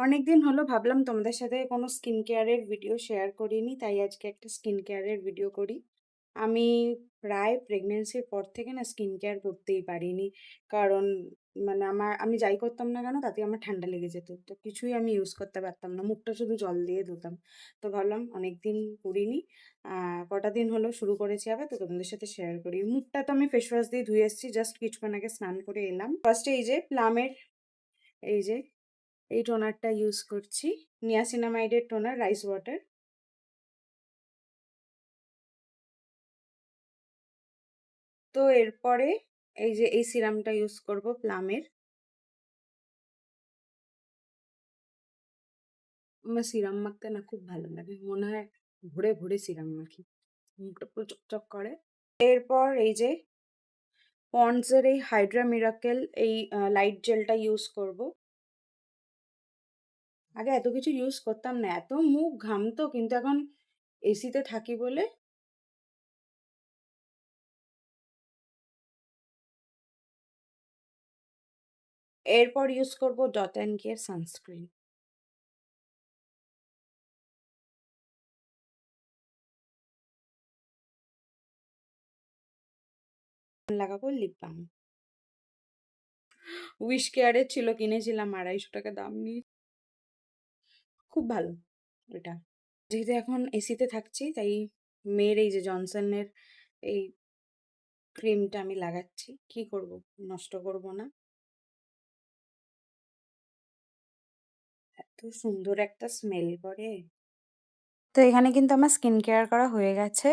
অনেকদিন হলো ভাবলাম তোমাদের সাথে কোনো স্কিন কেয়ারের ভিডিও শেয়ার করিনি, তাই আজকে একটা স্কিন কেয়ারের ভিডিও করি। আমি প্রায় প্রেগনেন্সির পর থেকে না স্কিন কেয়ার করতেই পারিনি। কারণ আমি যাই করতাম না কেন তাতে আমার ঠান্ডা লেগে যেত। তো কিছুই আমি ইউজ করতে পারতাম না। মুখটা শুধু জল দিয়ে ধুতাম। তো ভাবলাম অনেকদিন করিনি। কটা দিন হলো শুরু করেছি আবার, তো তোমাদের সাথে শেয়ার করি। মুখটা তো আমি ফেস ওয়াশ দিয়ে ধুয়ে এসেছি, জাস্ট কিছুক্ষণ আগে স্নান করে এলাম। ফার্স্টে এই যে প্লামের এই যে এই টোনারটা ইউজ করছি, নিয়াসিনামাইডের টোনার, রাইস ওয়াটার। তো এরপরে এই যে এই সিরামটা ইউজ করব প্লামের। আমার সিরাম মাখতে না খুব ভালো লাগে, মনে হয় ভরে ভরে সিরাম মাখি, মুখটা পুরো চকচক করে। এরপর এই যে পন্ডসের এই হাইড্রা মিরাকেল এই লাইট জেলটা ইউজ করব। আগে এত কিছু ইউজ করতাম না, এত মুখ ঘামতো, কিন্তু এখন এসিতে থাকি বলে। এরপর ইউজ করব ডট অ্যান্ড কেয়ার সানস্ক্রিন, লাগাবো লিপ বাম। উইশ কেয়ারের ছিল, কিনেছিলাম, 250 টাকা দাম নিয়ে। খুব ভালো এটা। যেহেতু এখন এসিতে থাকছি তাই মেয়ের এই যে জনসনের এই ক্রিমটা আমি লাগাচ্ছি। কি করব, নষ্ট করব না। এত সুন্দর একটা স্মেল করে। তো এখানে কিন্তু আমার স্কিন কেয়ার করা হয়ে গেছে।